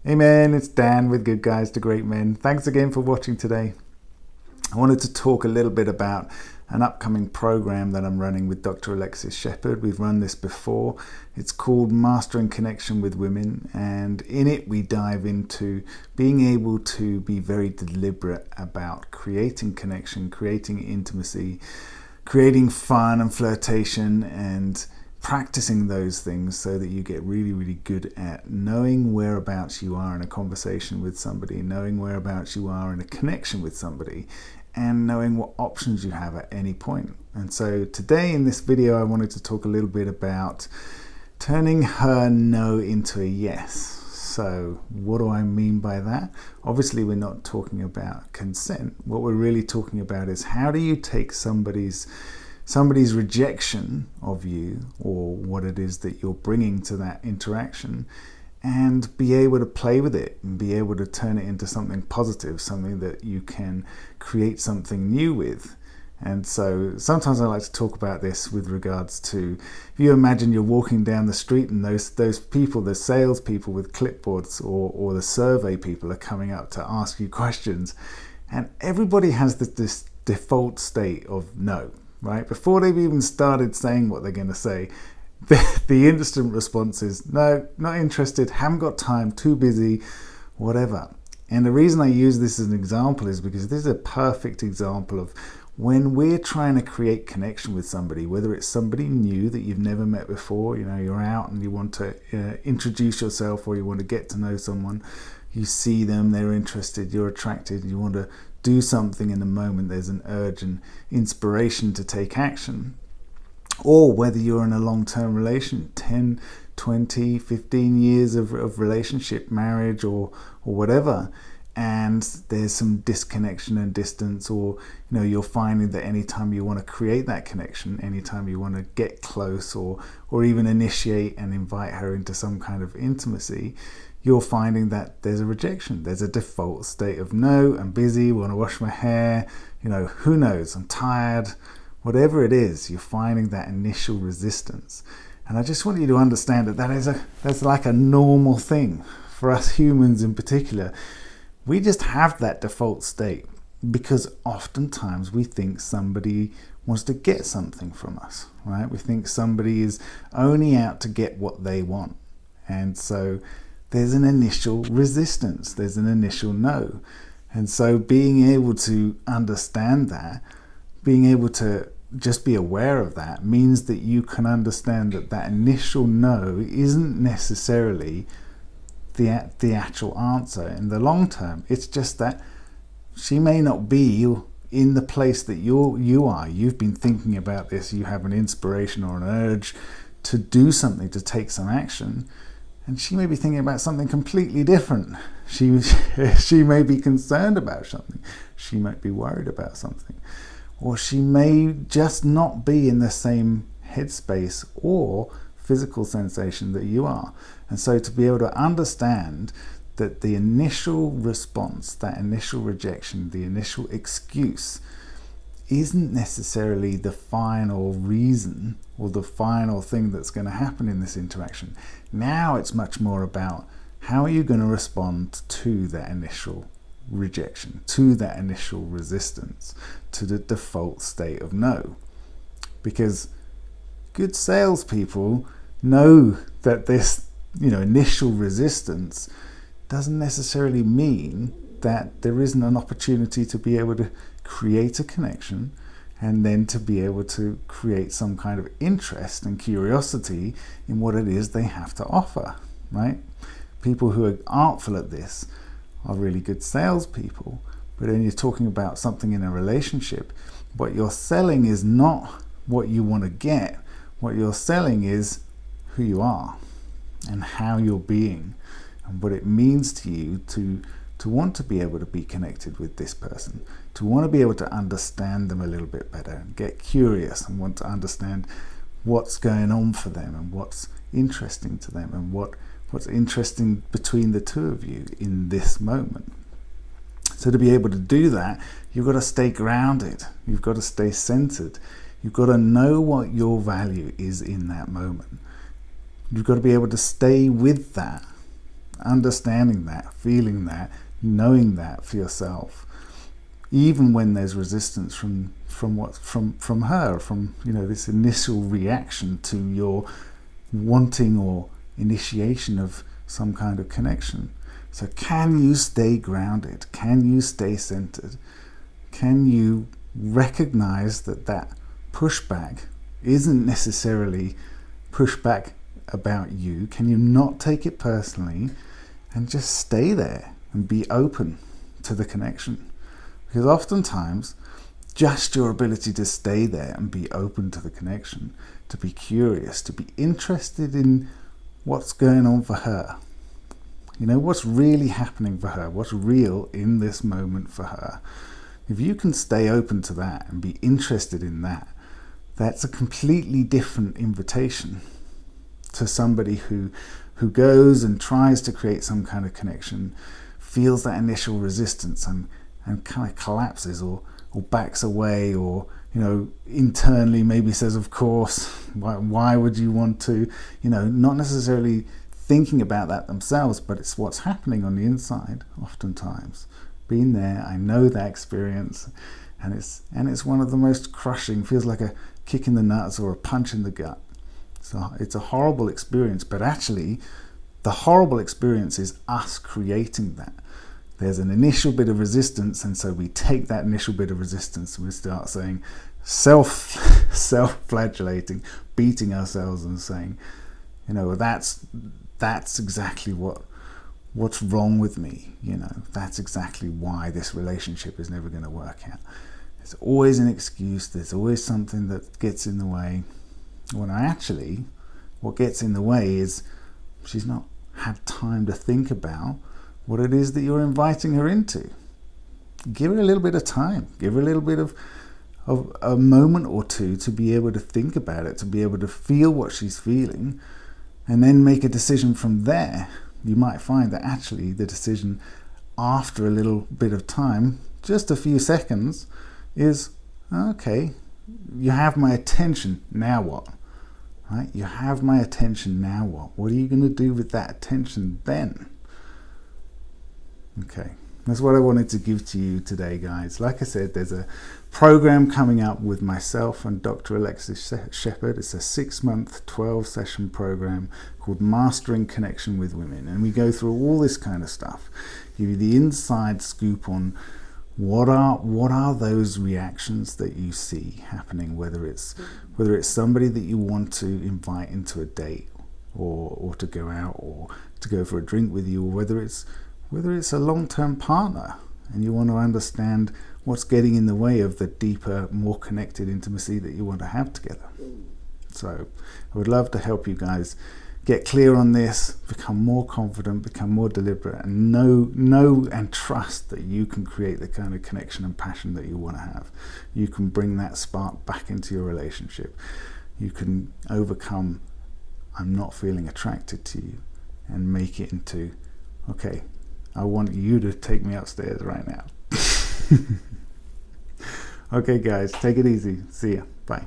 Hey man, it's Dan with Good Guys to Great Men. Thanks again for watching today. I wanted to talk a little bit about an upcoming program that I'm running with Dr. Alexis Shepherd. We've run this before. It's called Mastering Connection with Women, and in it we dive into being able to be very deliberate about creating connection, creating intimacy, creating fun and flirtation, and practicing those things so that you get really, really good at knowing whereabouts you are in a conversation with somebody, knowing whereabouts you are in a connection with somebody, and knowing what options you have at any point. And so today in this video, I wanted to talk a little bit about turning her no into a yes. So what do I mean by that? Obviously, we're not talking about consent. What we're really talking about is how do you take somebody's rejection of you, or what it is that you're bringing to that interaction, and be able to play with it and be able to turn it into something positive, something that you can create something new with. And so sometimes I like to talk about this with regards to, if you imagine you're walking down the street and those people, the sales people with clipboards or the survey people are coming up to ask you questions, and everybody has this default state of no, right? Before they've even started saying what they're going to say, the instant response is no, not interested, haven't got time, too busy, whatever. And the reason I use this as an example is because this is a perfect example of when we're trying to create connection with somebody, whether it's somebody new that you've never met before, you're out and you want to introduce yourself, or you want to get to know someone, you see them, they're interested, you're attracted, you want to do something in the moment, there's an urge and inspiration to take action. Or whether you're in a long-term relation, 10, 20, 15 years of relationship, marriage, or whatever, and there's some disconnection and distance, or you're finding that anytime you want to create that connection, anytime you want to get close, or even initiate and invite her into some kind of intimacy, you're finding that there's a rejection. There's a default state of no, I'm busy, want to wash my hair, who knows, I'm tired. Whatever it is, you're finding that initial resistance. And I just want you to understand that that's like a normal thing for us humans in particular. We just have that default state because oftentimes we think somebody wants to get something from us, right? We think somebody is only out to get what they want. And so there's an initial resistance, there's an initial no. And so being able to understand that, being able to just be aware of that, means that you can understand that that initial no isn't necessarily the actual answer in the long term. It's just that she may not be in the place that you are. You've been thinking about this, you have an inspiration or an urge to do something, to take some action, and she may be thinking about something completely different. She may be concerned about something, she might be worried about something, or she may just not be in the same headspace or physical sensation that you are. And so to be able to understand that the initial response, that initial rejection, the initial excuse isn't necessarily the final reason or the final thing that's going to happen in this interaction. Now it's much more about how are you going to respond to that initial rejection, to that initial resistance, to the default state of no. Because good salespeople know that this initial resistance doesn't necessarily mean that there isn't an opportunity to be able to create a connection, and then to be able to create some kind of interest and curiosity in what it is they have to offer, right? People who are artful at this are really good salespeople. But then you're talking about something in a relationship, what you're selling is not what you want to get. What you're selling is who you are and how you're being and what it means to you to want to be able to be connected with this person, to want to be able to understand them a little bit better and get curious and want to understand what's going on for them and what's interesting to them and what's interesting between the two of you in this moment. So to be able to do that, you've got to stay grounded, you've got to stay centered, you've got to know what your value is in that moment. You've got to be able to stay with that understanding that, feeling that, knowing that for yourself, even when there's resistance from her, from this initial reaction to your wanting or initiation of some kind of connection. So can you stay grounded? Can you stay centered? Can you recognize that pushback isn't necessarily pushback about you? Can you not take it personally and just stay there and be open to the connection? Because oftentimes, just your ability to stay there and be open to the connection, to be curious, to be interested in what's going on for her, what's really happening for her, what's real in this moment for her. If you can stay open to that and be interested in that, that's a completely different invitation to somebody who goes and tries to create some kind of connection, feels that initial resistance and kind of collapses or backs away, or internally maybe says, of course, why would you want to, not necessarily thinking about that themselves, but it's what's happening on the inside oftentimes. Been there, I know that experience, and it's one of the most crushing, feels like a kick in the nuts or a punch in the gut. So it's a horrible experience, but actually the horrible experience is us creating that. There's an initial bit of resistance, and so we take that initial bit of resistance and we start saying, self-flagellating, beating ourselves and saying, that's exactly what's wrong with me. That's exactly why this relationship is never going to work out. There's always an excuse. There's always something that gets in the way. When actually, what gets in the way is she's not had time to think about what it is that you're inviting her into. Give her a little bit of time. Give her a little bit of a moment or two to be able to think about it, to be able to feel what she's feeling, and then make a decision from there. You might find that actually the decision after a little bit of time, just a few seconds, is, okay, you have my attention, now what? Right? You have my attention, now what? What are you going to do with that attention then? Okay, that's what I wanted to give to you today, guys. Like I said, there's a program coming up with myself and Dr. Alexis Shepard. It's a 6-month, 12-session program called Mastering Connection with Women. And we go through all this kind of stuff. Give you the inside scoop on what are those reactions that you see happening, whether it's somebody that you want to invite into a date or to go out or to go for a drink with you, or whether it's a long-term partner and you want to understand what's getting in the way of the deeper, more connected intimacy that you want to have together. So I would love to help you guys get clear on this, become more confident, become more deliberate, and know and trust that you can create the kind of connection and passion that you want to have. You can bring that spark back into your relationship. You can overcome, I'm not feeling attracted to you, and make it into, okay, I want you to take me upstairs right now. Okay, guys, take it easy. See ya. Bye.